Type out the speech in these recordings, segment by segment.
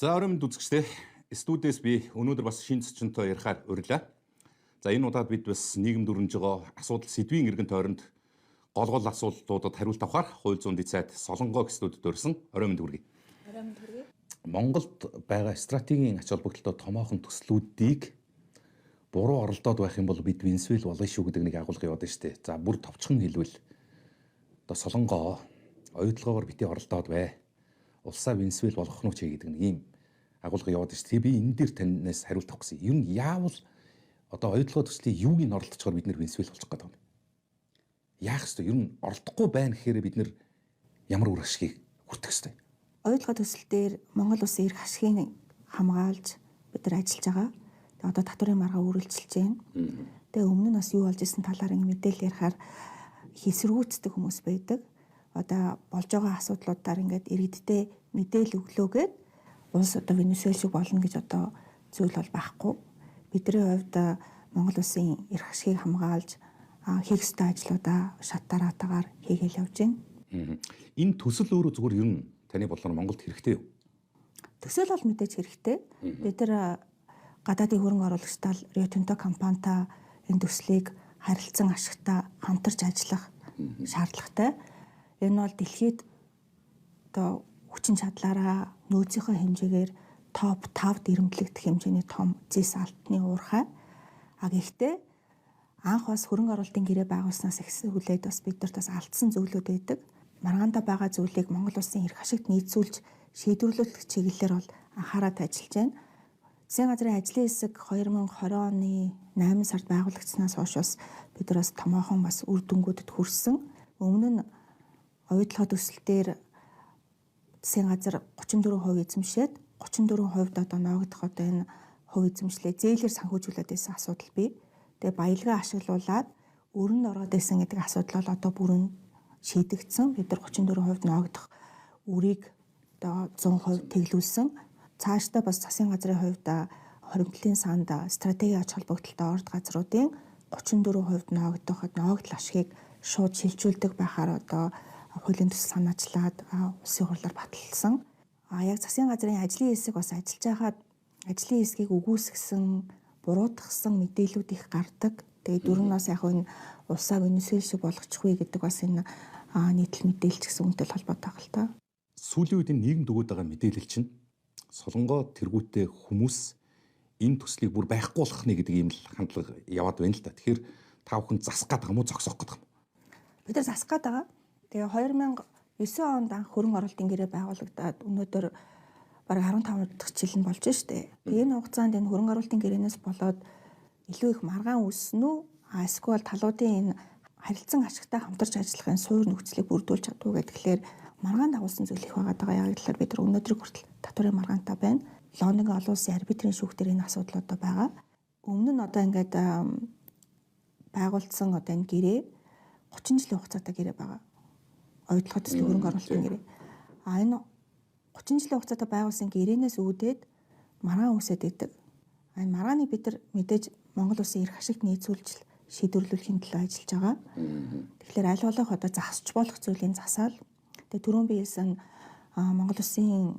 За өрөөмд үзэгчдээ студиэс би өнөөдөр бас шинэ зочинтой ярихаар урилаа. За энэ удаад бид бас нийгэмд өрнөж байгаа асуудал сэдвийн эргэн тойронд гол асуултуудад хариулт авахар хууль зүйн сайд Солонгог студид өрсөн өрөөмд хүргэе. Өрөөмд хүргэе. Монголд байгаа стратегийн ач холбогдолтой томоохон төслүүдийг буруу оролдоод байх юм бол бид Венесуэл болно шүү гэдэг нэг агуулга яваад штэ. За бүр товчхон хэлбэл одоо Солонгоо оюутлогоор бити оролдоод бай. Улсаа Венесуэл болгох нь ч гэдэг нэг юм агуулга яваад штэ. Би энэ дээр танаас хариулт авах гэсэн. Ер нь яавал одоо оюутлогоо төслийн юуг нь оролдохоор бид нэр Венесуэл болчих гээд байгаа юм. Яах ёстой? Ер нь оролдохгүй байна гэхээр бид нэр ямар үр ашгийг хүртэх ёстой? Оюутлогоо төсөл дээр Монгол улсын эрх ашгийг хамгаалж бид нар ажиллаж байгаа. Тэгээ одоо татварын маргаа үргэлжилж байна. Тэгээ өмнө нь бас юу болж исэн талаар мэдээлэл ярихаар хийсвэргүүцдэг хүмүүс байдаг. Одоо болж байгаа асуудлуудаар ингээд иргэдтэй мэдээлэл өглөөгээд улс одоо Венесуэл шиг болно гэж одоо зүйл бол байхгүй. Бидний хувьд Монгол улсын эрх ашгийг хамгаалж хийх ёстой ажлуудаа шат дараатаагаар хийгээл явж байна. Энэ төсөл өөрөө зүгээр ер нь таны бодлоор Монголд хэрэгтэй юу? Төсөл бол мэдээж хэрэгтэй. Бид нар гадаадын хөрөнгө оруулагчтай Rio Tinto компанитай энэ төслийг харилцан ашигтай хамтарч ажиллах шаардлагатай. Энэ бол дэлхийд одоо хүчин чадлаараа нөөцийнхөө хэмжээгээр топ 5-д ирэмтлэгдэх хэмжээний том зэс алтны уурхай. Гэхдээ анх бас хөрөнгө оруулалтын гэрээ байгуулснаас эхлээд бас биднэрт бас алдсан зүйлүүд байдаг. Маргаанда байгаа зүйлийг Монгол улсын эрх ашигт нийцүүлж шийдвэрлэх чиглэлээр бол анхаарал ажиллаж байна. Засгийн газрын ажлын хэсэг 2020 оны 8 сард байгуулагдсанаас хойш бас бид нар бас томоохон бас үр дүнгуудад хүрсэн. Өмнө нь оюутлогоо төсөл дээр засгийн газар 34% эзэмшээд 34% одоо ноогдох одоо энэ хувь эзэмшлээ зээлээр санхүүжүүлээд байсан асуудал бий. Тэгээ баялгаа ашиглуулад өрөнд ороод исэн гэдэг асуудал бол одоо бүрэн шийдэгдсэн. Бид нар 34% ноогдох үрийг одоо 100% тэглүүлсэн. Цаашдаа бас засгийн газрын хувьд хоригдлын санд стратегийн ач холбогдолтой орд газруудын 34% ноогдол ашгийг шууд шилжүүлдэг байхаар одоо хуулийн төсөл санаачлаад улсын хурлаар баталсан. Яг засгийн газрын ажлын хэсэг бас ажиллаж байгаад ажлын хэсгийг үгүйсгсэн, буруутгасан мэдээлүүд их гардаг. Тэгээд дөрөвнөөс яг энэ улсаа Венесуэл шиг болгочихгүй гэдэг бас энэ нийтлэл мэдээлэл гэсэн үнэтэй холбоотой байгаа л та. Сүүлийн үед энэ нийгэмд өгöd байгаа мэдээлэл чинь Солонгоо тэргүүтээ хүмүүс энэ төслийг бүр байхгүй болгохны гэдэг ийм л хандлага яваад байна л да. Тэгэхээр та бүхэн засах гэдэг юм уу, зогсоох гэдэг юм уу? Бид нар засах гэдэг байгаа. Тэгээ 2009 онд анх хөрөнгө оруулалтын гэрээ байгуулагдаад өнөөдөр бараг 15 дахь жил нь болж штэ. Энэ хугацаанд энэ хөрөнгө оруулалтын гэрээнээс болоод илүү их маргаан үүснэ үү? Эсвэл талуудын энэ харилцан ашигтай хамтарч ажиллахын суур нөхцөлийг бүрдүүлж чадуу гэдгээр маргаан дагуулсан зүйл их байгаа. Яг гэхээр бид нар өнөөдрийг хүртэл татварын маргаантай байна. Лондонгийн олон улсын арбитрийн шүүхтэр энэ асуудал одоо байгаа. Өмнө нь одоо ингээд байгуулсан одоо энэ гэрээ 30 жилийн хугацаатай гэрээ байгаа. Оюутлогоо төслийн хөрөнгө оруулалтын гэрээ. Энэ 30 жилийн хугацаатай байгуулсан гэрээнээс үүдээд маргаан үсэд идэг. Энэ маргааны бид нар мэдээж Монгол улсын эрх ашигт нийцүүлж шийдвэрлэхийн төлөө ажиллаж байгаа. Тэгэхээр аль болох одоо засч болох зүйлийг засаал. Тэгээ түрүүн би хэлсэн Монгол улсын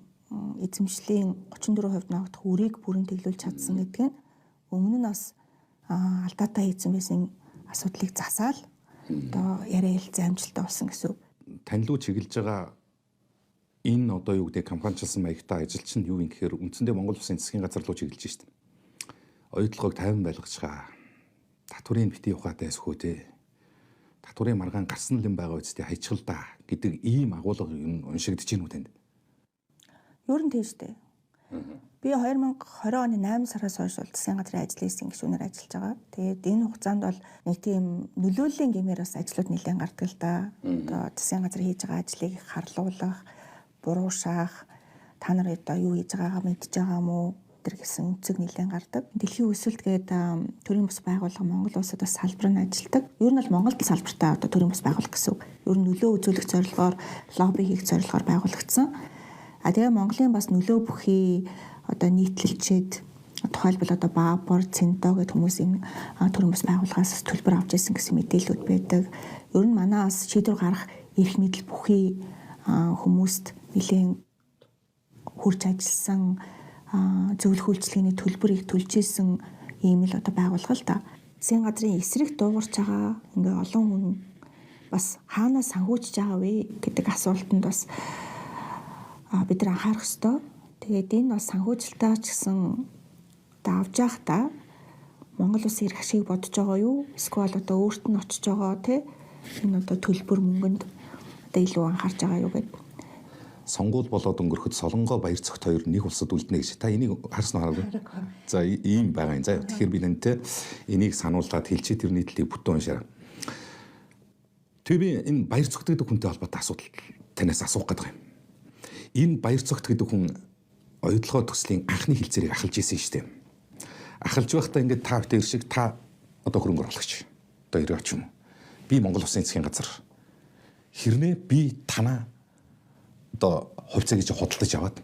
эзэмшлийн 34% ноогдох үрийг бүрэн тэглүүлж чадсан гэдэг нь өмнө нь бас алдаатай хийсэн байсан асуудлыг засаал. Одоо яриа хэлцээ амжилттай болсон гэсэн. Танилуу чиглэж байгаа энэ одоо юу гэдэг компаничлсан маягтай ажил чинь юу юм гэхээр үндсэндээ Монгол улсын засгийн газар руу чиглэж штеп. Оюутлогыг 50 байлгачгаа. Татварын бити ухаатай эсхүүтэй. Татварын маргаан гарсан л юм байгаа үстэй хайчгал да гэдэг ийм агуулга уншигдэж байна үү танд? Юу нь тийштэй. Би 2020 оны 8 сараас хойш засгийн газрын ажлын хэсгийн гишүүнээр ажиллаж байгаа. Тэгээд энэ хугацаанд бол нэг тийм нөлөөллийн гэмээр бас ажлууд нэлээд гардаг л да. Одоо засгийн газар хийж байгаа ажлыг харлуулах, буруушаах, та нар одоо юу хийж байгаагаа мэдж байгаа юм уу? Тэр гэсэн үнцэг нэлээд гардаг. Дэлхийн өсөлт гээд төрийн бас байгууллага Монгол улсад бас салбар нь ажилладаг. Ер нь бол Монголд салбартай одоо төрийн бас байгууллага гэсэн. Ер нь нөлөө үзүүлэх зорилгоор, лобби хийх зорилгоор байгуулагдсан. Тэгээ Монголын бас нөлөө бүхий одоо нийтлэлчээд тухайлбал одоо Баабор, Цэнто гэдэг хүмүүсийн төрийн бас байгууллагаас төлбөр авч ирсэн гэсэн мэдээлэлүүд байдаг. Ер нь манаас шийдвэр гарах эрх мэдэл бүхий хүмүүст нэлээд хурж ажилласан зөвлөх үйлчилгээний төлбөрийг төлж исэн ийм л одоо байгуулга л да. Засгийн газрын эсрэг дуугарч байгаа ингээ олон хүн бас хаанаас санхүүжж байгаа вэ гэдэг асуултанд бас бид нар анхаарах ёстой. Тэгээд энэ бас санхүүжилтаа ч гэсэн одоо авж явахдаа Монгол улсын эрх ашиг бодож байгаа юу? Эсвэл одоо өөрт нь очиж байгаа тий энэ одоо төлбөр мөнгөнд одоо илүү анхаарч байгаа юу гэдэг. Сонгуул болоод өнгөрөхөд Солонгоо баяр цогт хоёр нэг улсад үлднэ гэж. Та энийг харсан уу? За ийм байгаа юм. За тэгэхээр би нэнтэй энийг сануулгаад хэлчихэд тэр нийтлэлийг бүтэн уншаарай. Тэгээ би энэ баяр цогт гэдэг хүнтэй холбоотой асуудал танаас асуух гэдэг юм. Энэ баяр цогт гэдэг хүн оюутлогоо төслийн анхны хилцээрийг ахалж исэн шүү дээ. Ахалж байхдаа ингээд та битэр шиг та одоо хөрөнгө оруулагч. Одоо ирээ оч юм. Би Монгол Улсын засгийн газар хэрнээ би танаа одоо хувьцаа гэж худалдаж аваад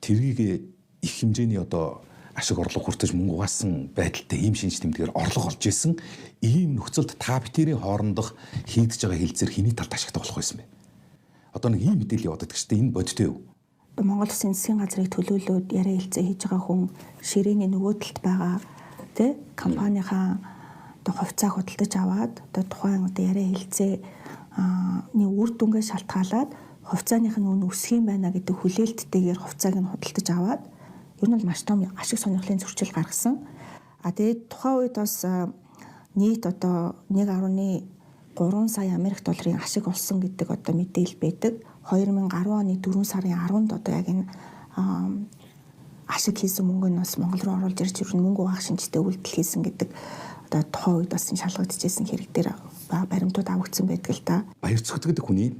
тэрийг их хэмжээний одоо ашиг орлого хүртэж мөнгө угаасан байдалтай ийм шинж тэмдгээр орлого олж исэн ийм нөхцөлд та битэрийн хоорондох хийгдэж байгаа хилцээр хэний талд ашигтай болох байсан бэ? Одоо нэг ийм мэдээлэл яваад байдаг шүү дээ. Энэ бодтой юу? Монгол Улсын засгийн газрыг төлөөлөөд яриа хэлцээ хийж байгаа хүн ширээний нөгөө талд байгаа тий компанийнхаа одоо хувьцаа худалдаж аваад одоо тухайн одоо яриа хэлцээ үр дүнгээ шалтгаалаад хувьцааных нь үн өсөх юм байна гэдэг хүлээлттэйгээр хувьцааг нь худалдаж аваад ер нь маш том ашиг сонирхлын зөрчил гаргасан. Тэгээд тухайн үед бас нийт одоо 1.3 сая Америк долларын ашиг олсон гэдэг одоо мэдээлэл байдаг. 2010 оны 4 сарын 10-нд одоо яг энэ ашиг хийсэн мөнгө нь бас Монгол руу оруулж ирж ер нь мөнгө угаах шинжтэй үйлдэл хийсэн гэдэг одоо тухайн үед бас шалгагдчихсэн хэрэг дээр баримтууд авагдсан байдаг л да. Баяр цогт гэдэг хүний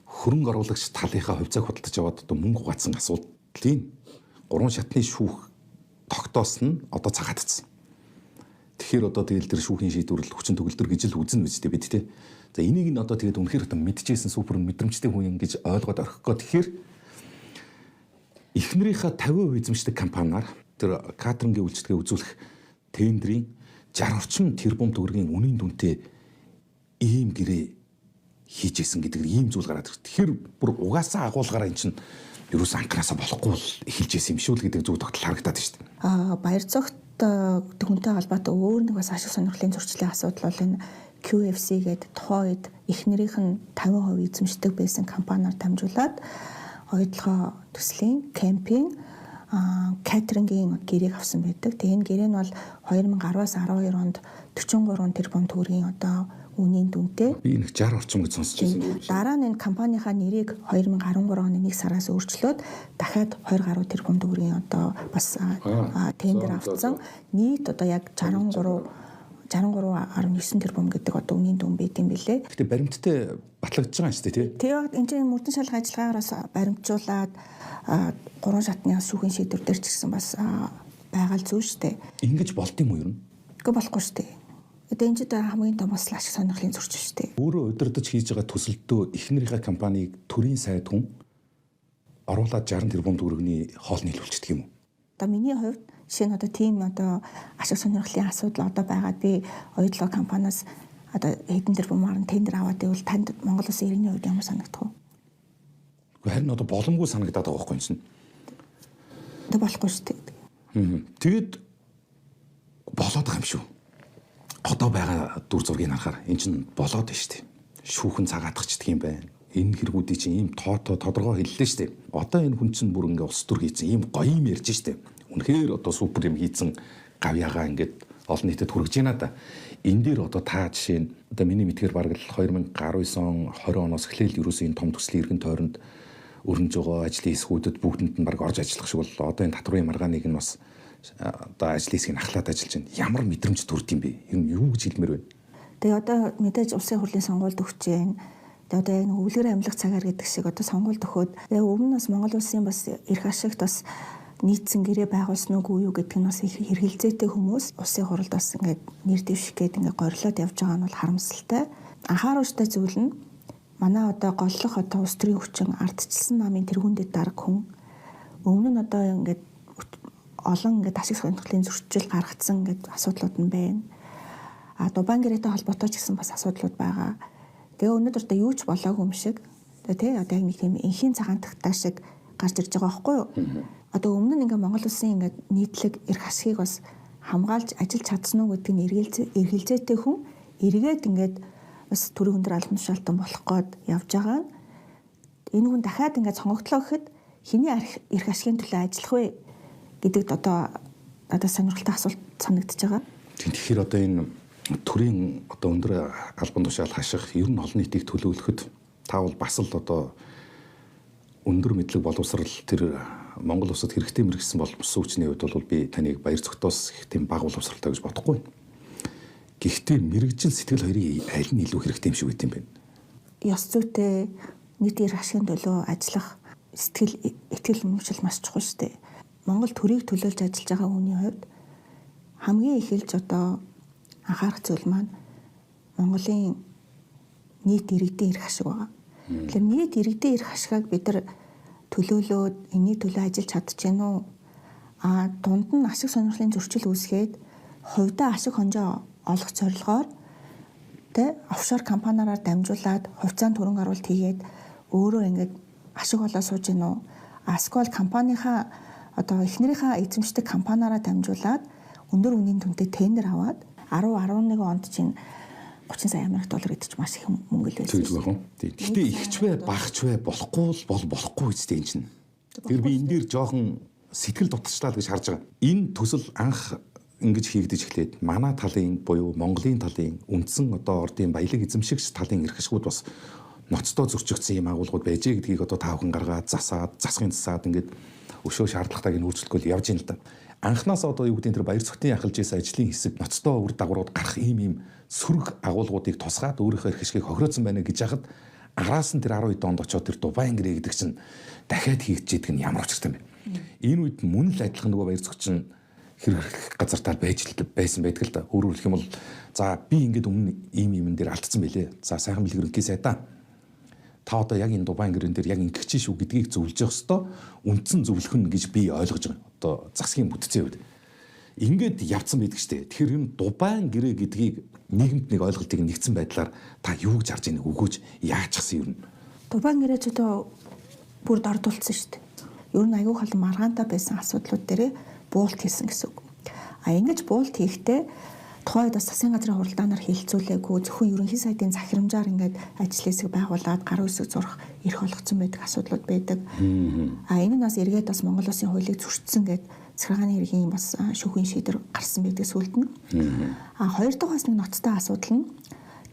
хөрөнгө оруулагч талынхаа хувьцааг худалдаж аваад одоо мөнгө угаасан асуудлын 3 шатны шүүх тогтоосон нь одоо цагаатцсан. Тэгэхээр одоо тэгэл тэр шүүхийн шийдвэрлэл хүчин төгөлдөр гэж л үзнэ биз дээ бид тий. За энийг нь одоо тэгээд үнэхээр одоо мэдчихсэн супер мэдрэмжтэй хүн ингэж ойлгоод орхихгүй. Тэгэхээр эхнэрийнхээ 50% эзэмшдэг компаниар тэр катерингийн үйлчлэгээ үзүүлэх тендерийн 60 орчим тэрбум төгрөгийн үнийн дүнтэй ийм гэрээ хийж исэн гэдэг ийм зүйл гараад ирсэн. Тэгэхээр бүр угаасаа агуулгаараа эн чинь ерөөс анханасаа болохгүй л эхэлж исэн юм шүү л гэдэг зүйл тогтол харагдаад байна шүү дээ. Баяр цогт хүнтэй холбоотой өөр нэг бас ашиг сонирхлын зөрчлийн асуудал бол энэ QFC гэдэг тухайн үед эхнэрийнх нь 50% эзэмшдэг байсан компаниар дамжуулаад оюутлогоо төслийн кемпинг катерингийн гэрээг авсан байдаг. Тэгээ энэ гэрээ нь бол 2010-аас 12 онд 43 тэрбум төгрөгийн одоо үнийн дүнтэй. Би нэг 60 орчим гэж сонсч байсан. Дараа нь энэ компанийнхаа нэрийг 2013 оны 1 сараас өөрчлөөд дахиад 20 гаруй тэрбум төгрөгийн одоо бас тендер авсан. Нийт одоо яг 63.9 тэрбум гэдэг одоо үнийн дүн байт юм билээ. Гэтэ баримттай батлагдж байгаа юм шүү дээ тий. Тэгээд энэ чинь мөрдөн шалгах ажиллагаараас баримтжуулаад 3 шатны сүүхийн шийдвэр дээр ч гэсэн бас байгаа л зүйл шүү дээ. Ингэж болд юм уу ер нь? Үгүй болохгүй шүү дээ. Тэгээд энэ ч хамгийн том бас ашиг сонирхлын зөрчил шүү дээ. Өөрөө удирдах хийж байгаа төсөлтөө эхнэрийнхээ компанийг төрийн сайд хүн оруулаад 60 тэрбум төгрөгийн хоол нийлүүлчихдэг юм уу? Одоо миний хувьд жишээ нь одоо тийм одоо ашиг сонирхлын асуудал одоо байгаад би оюутлогоо компаниас одоо хэдэн тэрбумаар тендер аваад ивэл танд Монгол Улсын иргэний хувьд ямар санагдах вэ? Харин одоо боломгүй санагдаад байгаа байхгүй юм чинь. Тэг болохгүй шүү дээ. Тэгэд болоод байгаа юм шүү. Одоо байгаа дүр зургийг харахаар эн чинь болоод байна шүү дээ. Шүүхэн цагаатгачдаг юм байна. Энэ хэрэгүүдийг чинь ийм тодорхой хэллээ шүү дээ. Одоо энэ хүн чинь бүр ингээ улс төр хийцэн ийм гоё юм ярьж шүү дээ. Үнэхээр одоо супер юм хийцэн гавьяага ингээд олон нийтэд хүргэж байна да. Энэ дээр одоо та жишээ нь одоо миний мэдгээр бараг л 2019 он 20 оноос эхлээл ерөөсөө энэ том төслийн эргэн тойронд өрнөж байгаа ажлын хэсгүүдэд бүгдэнд нь баг орж ажиллах шиг бол одоо энэ татврын маргааныг нь бас одоо ажлын хэсгийг ахлаад ажиллаж байна. Ямар мэдрэмж төрд юм бэ? Ер нь юу гэж хэлмээр байна? Тэгээ одоо мэдээж улсын хурлын сонгуульд өгч जैन. Тэгээ одоо яг нэг өвлгөр амьлах цагаар гэдэг шиг одоо сонгуульд өгөхөд тэгээ өмнө нь бас Монгол улсын бас эрх ашигт бас нийцсэн гэрээ байгуулсан уу юу гэдэг нь бас их хэрэгэлзээтэй хүмүүс улсын хурлд бас ингээд нэр дэвших гээд ингээд горилоод явж байгаа нь бол харамсалтай. Анхааруулжтай зүйл нь манай одоо голлох одоо улс төрийн хүчин ардчилсан намын тэргүүндэд дарга хүн өмнө нь одоо ингээд олон ингээд ашиг сонирхлын зөрчил гаргацсан ингээд асуудлууд нь байна. Дубан гэрээтэй холбоотой ч гэсэн бас асуудлууд байгаа. Тэгээ өнөөдөр одоо юу ч болоогүй юм шиг тий одоо яг нэг тийм энхийн цагаан тагтаа шиг гарч ирж байгаа байхгүй юу? Одоо өмнө нь ингээ Монгол улсын ингээ нийтлэг эрх ашигыг бас хамгаалж ажиллаж чадсан уу гэдэг нь эргэлзээтэй хүн эргээд ингээд бас төрийн өндөр албан тушаалтан болох гээд явж байгаа. Энэ хүн дахиад ингээд сонгогдлоо гэхэд хэний эрх ашигын төлөө ажиллах вэ гэдэгт одоо сонирхолтой асуулт санагдаж байгаа. Тэгэхээр одоо энэ төрийн одоо өндөр албан тушаал хаших ер нь олон нийтийг төлөөлөхөд таавал бас л одоо өндөр мэдлэг боловсрал тэр Монгол улсад хэрэгтэй мэргэжсэн боловсон хүчний хувьд бол би таныг баяр зохицоос их тийм бага боловсралтай гэж бодохгүй. Гэхдээ мэргэжил сэтгэл хоёрын аль нь илүү хэрэгтэй юм шиг байт юм бэ? Ёс зүйтэй нийт эрх ашигын төлөө ажиллах итгэл үнэмшил маш чухал шүү дээ. Монгол төрийг төлөөлж ажиллаж байгаа хүний хувьд хамгийн эхэлж одоо анхаарах зүйл маань Монголын нийт иргэдийн эрх ашиг байгаа. Тэгэхээр нийт иргэдийн эрх ашигыг бид нар төлөөлөөд энэний төлөө ажиллаж чадчихэв үү? Дунд нь ашиг сонирхлын зөрчил үүсгээд хувьдаа ашиг хонжоо олох зорилгоор офшор компаниараар дамжуулаад хувьцаанд хөрөнгө оруулалт хийгээд өөрөө ингээд ашиг олоо сууж гин үү? Эсвэл компанийнхаа одоо эхнэрийнхээ эзэмшдэг компаниараа дамжуулаад өндөр үнийн түнтэй тендер аваад 10-11 онд чинь 30 сая америк доллар гэдэг чинь маш их мөнгө л байсан. Зүйл байх уу? Гэхдээ ихч вэ, багч вэ, болохгүй бол болохгүй үстэй энэ чинь. Тэр би энэ дээр жоохон сэтгэл дутагчлаа гэж харж байгаа. Энэ төсөл анх ингэж хийгдэж эхлээд манай талын буюу Монголын талын үндсэн одоо ордын баялаг эзэмшигч талын эрх ашигуд бас ноцтой зөрчигдсөн юм агуулгууд байжээ гэдгийг одоо таавхан гаргаад засгийн засаад ингээд өшөө шаардлагатайг нь өөрчлөлтгөл явж ийн л да. Анхнаас одоо юу гэдэг нь тэр баяр цогтын ахалж исэн ажлын хэсэг ноцтой үр дагаврууд гарах ийм сөрөг агуулгуудыг тусгаад өөрийнхөө эрх ашигыг хохироцсон байна гэж яхад араас нь тэр 12 онд очоод тэр Дубай гэрээ гэдэг чинь дахиад хийгдэж идэх нь ямар учиртай юм бэ? Энэ үед мөн л адилхан нөгөө баяр цогч нь хэрэг газартаа байсан байдаг л да. Өөрөөр хэлэх юм бол за би ингээд өмнө ийм дээр алдсан байлээ. За сайхан бэлгэрэнхий сайдаа. Та одоо яг энэ Дубай гэрэн дээр яг ингэх чинь шүү гэдгийг зөвлөж явах хэвээр үндсэн зөвлөх нь гэж би ойлгож байгаа. Одоо засгийн бүтцийн үед ингээд явцсан байдаг штэ. Тэгэхээр энэ Дубай гэрээ гэдгийг нийгэмд нэг ойлголтыг нэгдсэн байдлаар та юу гэж харж байгааг өгөөж яачихсан юм. Дубай гэрээ ч одоо бүр дордулсан штэ. Ер нь аюу хол маргаантай байсан асуудлууд дээр буулт хийсэн гэсэн үг. Ингэж буулт хийхдээ тухайд бас засгийн газрын хуралдаанаар хилцүүлээгүй зөвхөн ерөнхий сайдын захирамжаар ингээд ажил хэсэг байгуулад гар үсэг зурх эрх олгоцсон байдаг асуудлууд байдаг. Энэ нь бас эргээд бас Монгол улсын хуулийг зөрчсөн гэдэг захиргааны хэргийн бас шүүхийн шийдвэр гарсан байдаг сүлд нь. Хоёр дахь бас нэг ноцтой асуудал нь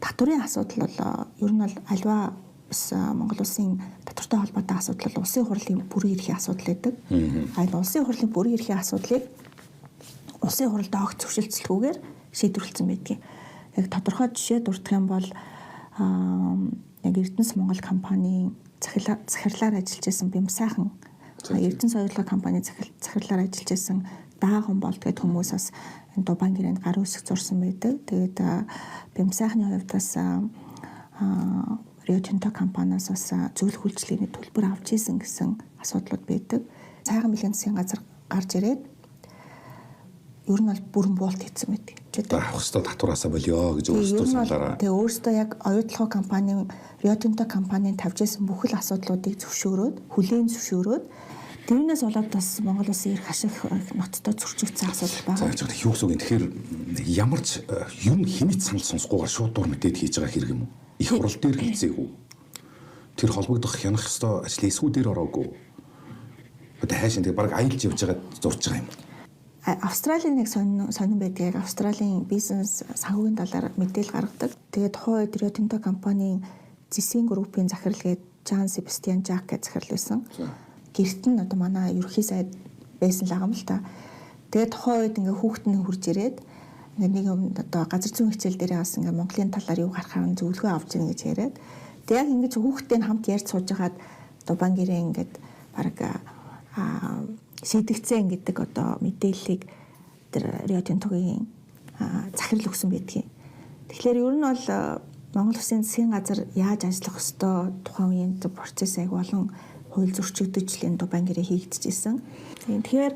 татврын асуудал бол ер нь бол альва бас Монгол улсын татвартай холбоотой асуудал бол улсын хурлын бүрэн эрхийн асуудал байдаг. Энэ улсын хурлын бүрэн эрхийн асуудлыг улсын хурлд огт зөвшөлтсөлгүйгээр шийдвэрлэсэн байдгийг. Яг тодорхой жишээ дурдах юм бол яг Эрдэнэс Монгол компанийн захирлаар ажиллаж байсан Бямсайхан Эрдэнэ соёлын компани захирлаар ажиллаж байсан Дааган болт гэдэг хүмүүс бас Дубай гэрээнд гар үсэг зурсан байдаг. Тэгээд Бямсайхны хувьд бас Рио Тинто компаниас бас зөвлөх үйлчлэгийн төлбөр авч ийсэн гэсэн асуудлууд байдаг. Цайхан бэлгийн засгийн газар гарч ирээд ер нь бол бүрэн буулт хийсэн байдаг. Авах ёстой татвараасаа болио гэж өөрсдөө саналаараа. Тэгээ өөрсдөө яг оюутлогоо компанийн Рио Тинто компанийн тавьж исэн бүх л асуудлуудыг хүлээн зөвшөөрөөд тэрнээс болоод бас Монгол улсын эрх ашиг ноцтой зөрчигдсөн асуудал байгаа. За юу гэсэн үг юм. Тэгэхээр ямар ч ер нь хэмэт санал сонсгоогаар шууд дур мэдээд хийж байгаа хэрэг юм уу? Их хурал дээр хийцээгүй. Тэр холбогдох хянах ёстой ажлын эсвүү дээр ороогүй. Одоо хайшин тэгээ баг аялж явж байгаа зурж байгаа юм. Австралийн нэг сонин байдгийг Австралийн бизнес санхүүгийн талаар мэдээлэл гаргадаг. Тэгээд тухайн үед Рио Тинто компанийн Зэсийн группийн захирал гээд Жан Себастьян Жак гэж захирал байсан. Гэрт нь одоо манай ерөнхий сайд байсан л байгаа юм л та. Тэгээд тухайн үед ингээ хүүхэд нь хурж ирээд нэг юм одоо газар зүйн хичээл дээр бас ингээ Монголын талаар юу гарахаар зөвлөгөө авч ийн гэж яриад. Тэгээд яг ингээ хүүхдтэй хамт ярьж сууж хагаад Дубай гэрээ ингээд баг шийдэгцэн гэдэг одоо мэдээллийг тэр Рио Тинтогийн захирал өгсөн байдгийг. Тэгэхээр ер нь бол Монгол Улсын засгийн газар яаж ажиллах ёстой тухайн үеийн процесс аяг болон хууль зөрчигдөж л энэ Дубай гэрээ хийгдчихсэн. Тэгэхээр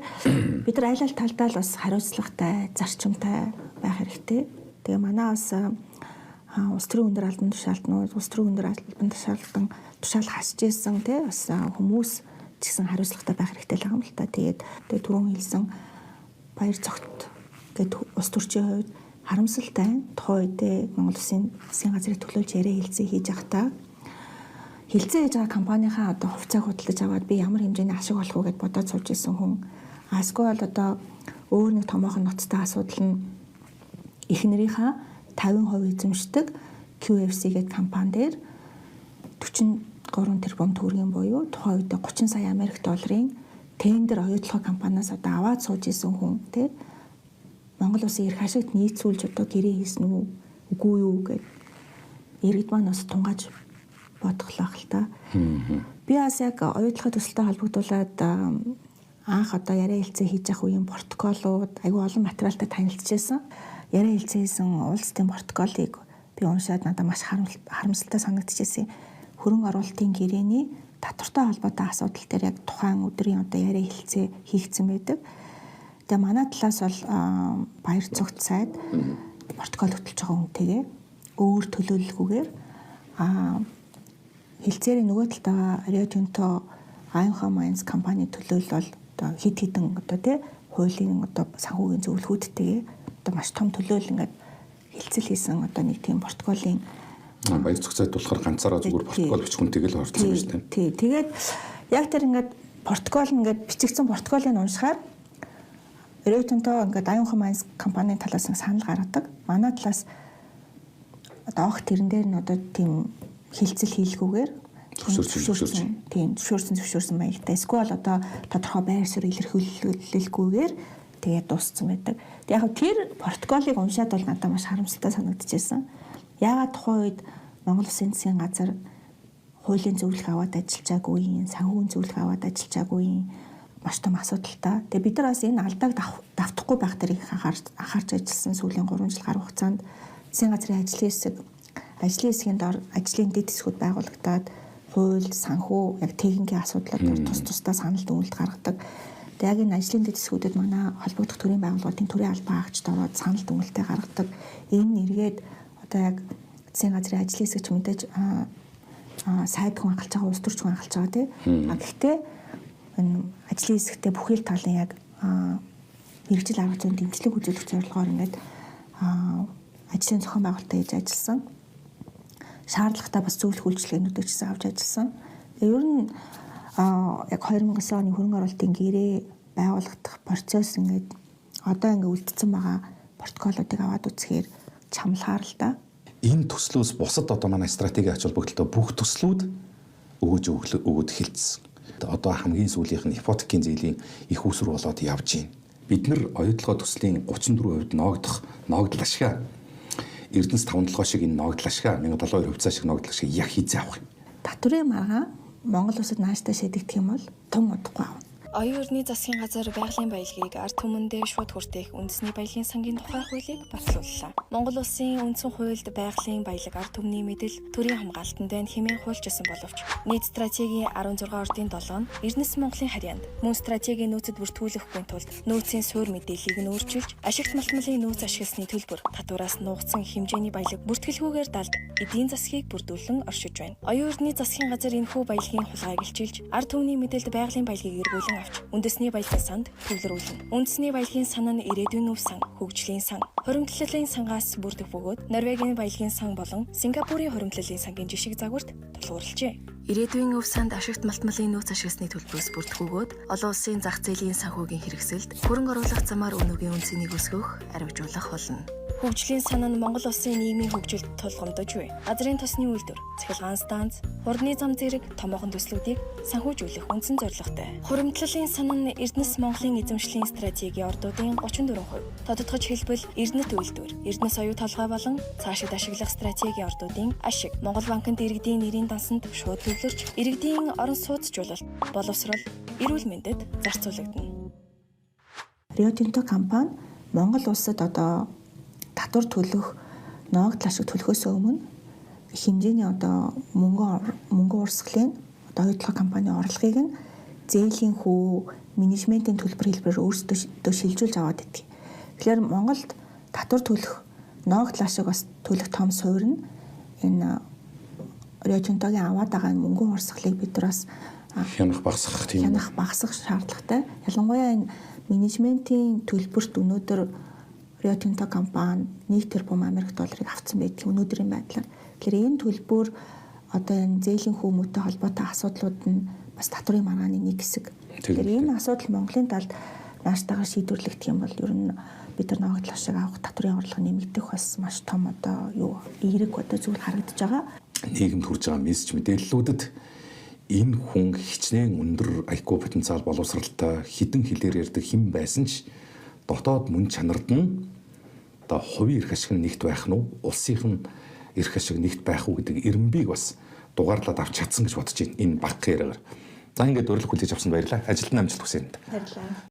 бид нар айл талдаа л бас хариуцлагатай, зарчимтай байх хэрэгтэй. Тэгээ манай бас улс төрийн өндөр албан тушаалтнууд, улс төрийн өндөр албан тушаал хасж ирсэн тий бас хүмүүс ч гэсэн хариуцлагатай байх хэрэгтэй л юм л та. Тэгээд түрүүн хэлсэн баяр цогт гэдэг улс төрчийн хувьд харамсалтай тухайн үедээ Монгол Улсын засгийн газрыг төлөөлж яриа хэлцээ хийж байхдаа хэлцээ хийж байгаа компанийнхаа одоо хувьцааг худалдаж аваад би ямар хэмжээний ашиг олох уу гэд бодоод сууж ирсэн хүн. Асгүй бол одоо өөр нэг томоохон ноцтой асуудал нь эхнэрийнхаа 50% эзэмшдэг QFC гэдэг компани дээр 43 тэрбум төгрөгийн буюу тухайн үед 30 сая Америк долларын тендер оюутлогоо компаниас одоо аваад сууж исэн хүн тий Монгол Улсын эрх ашигт нийцүүлж одоо гэрээ хийсэн үү үгүй юу гэд иргэд маань бас тунгааж бодглох л та. Би бас яг оюутлогын төсөлтэй холбогдуулаад анх одоо яриа хэлцээ хийж явах үеийн протоколууд аюу олон материалтай танилцчихсан. Яриа хэлцээсэн уулзалтын протоколыг би уншаад надад маш харамсалтай санагдчихсэн. Хөрөнгө оруулалтын гэрээний татвартай холбоотой асуудал дээр яг тухайн өдрийн одоо яриа хэлцээ хийгдсэн байдаг. Тэгээ манай талаас бол баяр цогт сайд протокол хөтлөж байгаа хүнтэйгээ өөр төлөөлөлгүйгээр хэлцээрийн нөгөө талд Rio Tinto Ironham Mines компани төлөөлөл бол одоо хэд хэдэн одоо тий хуулийн одоо санхүүгийн зөвлөхүүдтэйгээ одоо маш том төлөөлөл ингээд хэлцэл хийсэн одоо нэг тийм протоколын баяр цогцойд болохоор ганцаараа зүгээр протокол бичгүнтэйг л орцсон гэж тийм. Тий. Тэгээд яг тэр ингээд протокол ингээд бичигдсэн протоколыг уншихаар Rio Tinto ингээд Ironham Mines компанийн талаас нь санал гаргадаг. Манай талаас одоо огт тэрэн дээр нь одоо тийм хилцэл хийлгүүгээр зөвшөөрсөн маягтай. Эсвэл одоо тодорхой байр суурь илэрхийлэлгүйгээр тэгээд дууссан байдаг. Яг тэр протоколыг уншаад бол надад маш харамсалтай санагдчихсэн. Яагаад тухайн үед Монгол Улсын засгийн газар хуулийн зөвлөх аваад ажиллажаагүй, санхүүгийн зөвлөх аваад ажиллажаагүй маш том асуудалтай. Тэгээд бид нар бас энэ алдааг давтахгүй байх тэрийг анхаарч ажилласан сүүлийн 3 жил гаруй хугацаанд засгийн газрын ажлын хэсгийн дор ажлын дэд хэсгүүд байгуулагдаад хууль, санхүү, яг техникийн асуудлууд тусдаа санал дүгнэлт гаргадаг. Тэгээд яг энэ ажлын дэд хэсгүүдэд манай холбогдох төрийн байгууллагын төрийн албан хаагчд ороод санал дүгнэлтээ гаргадаг. Энэ нэргээд одоо яг засгийн газрын ажлын хэсэгч мэдээж сайд хүн анхалж байгаа, улс төрч хүн анхалж байгаа тийм. Гэхдээ энэ ажлын хэсэгтээ бүхэл талын яг мэргэжил арга зүйн дэмжлэг үзүүлэх зорилгоор ингээд ажлын зохион байгуулалтаа хийж ажилласан. Шаардлагатай бас зөвлөх үйлчилгээнүүдийг ч авч ажилласан. Тэгээ ер нь яг 2009 оны хөрөнгө оруулалтын гэрээ байгуулагдах процесс ингээд одоо ингээд үлдсэн байгаа протоколуудыг аваад үзэхээр чамлахаар л да. Энэ төслөөс бусад одоо манай стратегийн ач холбогдолтой бүх төслүүд өгөөд эхэлсэн. Одоо хамгийн сүүлийнх нь ипотекийн зээлийн их үүсвэр болоод явж байна. Бид нар оюутлогоо төслийн 34% ногдол ашгаа Эрдэнэс 5-7 шиг энэ ногдол ашгаа 1072% шиг ногдол ашиг яг хизээ авах юм. Татврын маргаан Монгол улсад нааштай шийдэгдэх юм бол том удахгүй авна. Оюун урны засгийн газар байгалийн баялагийг ард түмэндээ шууд хүртэх үндэсний баялагын сангийн тухай хуулийг батлууллаа. Монгол улсын үндсэн хуульд байгалийн баялаг ард түмний мэдэл төрийн хамгаалтанд байна хэмээн хуульчилсан боловч нийт стратегийн 16 ордын 7 нь Эрдэнэс Монголын харьяанд мөн стратегийн нөөцөд бүртгүүлэхгүй тулд нөөцийн суурь мэдээллийг нь өөрчилж ашигт малтмалын нөөц ашигласны төлбөр татвараас нуугдсан хэмжээний баялаг бүртгэлгүйгээр далд эдийн засгийг бүрдүүлэн оршиж байна. Оюун урны засгийн газар энэхүү баялагын хулгайг илчилж ард түмний мэдээлд байгалийн баялагийг эргүүлэн үндэсний баялагын санд төвлөрүүлнэ. Үндэсний баялагын сан нь ирээдүйн өв сан, хөгжлийн сан, хуримтлалын сангаас бүрдэх бөгөөд Норвегийн баялагын сан болон Сингапурын хуримтлалын сангийн жишг загварт тулгуурлажээ. Ирээдүйн өв санд ашигт малтмалын нөөц ашигласны төлбөрөөс бүрдэх бөгөөд олон улсын зах зээлийн санхүүгийн хэрэгсэлд хөрөнгө оруулах замаар өнөөгийн үнцнийг өсгөх, арвижуулах болно. Хөгжлийн сан нь Монгол улсын нийгмийн хөгжилд тулгамдж буй. Газрын тосны үйлдвэр, цахилгаан станц, хурдны зам зэрэг томоохон төслүүдийг санхүүжүүлэх үндсэн зорилготой. Хуримтлалын сан нь Эрдэнэс Монголын эзэмшлийн стратегийн ордуудын 34%. Тодотгож хэлбэл Эрдэнэт үйлдвэр, Эрдэнэс оюу толгой болон цаашид ашиглах стратегийн ордуудын ашиг Монгол банкнд иргэдийн нэрийн дансанд шууд төвлөрч, иргэдийн орон сууцжуулалт, боловсрол, эрүүл мэндэд зарцуулагдана. Rio Tinto компани Монгол улсад одоо татвар төлөх, ногдол ашиг төлөхөөс өмнө хэмжээний одоо мөнгө урсгалын одоо оюутлогын компанийн орлогыг нь зээлийн хүү, менежментийн төлбөр хэлбэрээр өөрсдөө шилжүүлж аваад идэг. Тэгэхээр Монголд татвар төлөх Ногдлоо шиг бас төлөх том суурь нь энэ Rio Tinto-гийн аваад байгаа мөнгөн урсгалыг бид нар бас хянах багасгах тийм хянах багасгах шаардлагатай. Ялангуяа энэ менежментийн төлбөрт өнөөдөр Rio Tinto компани 1 тэрбум Америк долларыг авсан байдаг өнөөдрийн байдлаар. Тэгэхээр энэ төлбөр одоо энэ зээлийн хүмүүсттэй холбоотой асуудлууд нь бас татврын маргааны нэг хэсэг. Тэгэхээр энэ асуудал Монголын талд нааштайгаар шийдвэрлэгдэх юм бол ер нь бид нар ногдлоо шиг авах татврын орлого нэмэгдэх бас маш том одоо эерэг одоо зүйл харагдаж байгаа. Нийгэмд хүрж байгаа мессеж мэдээллүүдэд энэ хүн хичнээн өндөр IQ потенциал боловсралтай хідэн хэлээр ярьдаг хэн байсан ч дотоод мөн чанард нь одоо хувийн эрх ашиг нэгт байх нь улсын эрх ашиг нэгт байх уу гэдэг эренбийг бас дугаарлаад авч чадсан гэж бодож байна. Энэ баг яриагаар. За ингээд урилга хүлээж авсанд баярлалаа. Ажилтны амжилт хүсье. Баярлалаа.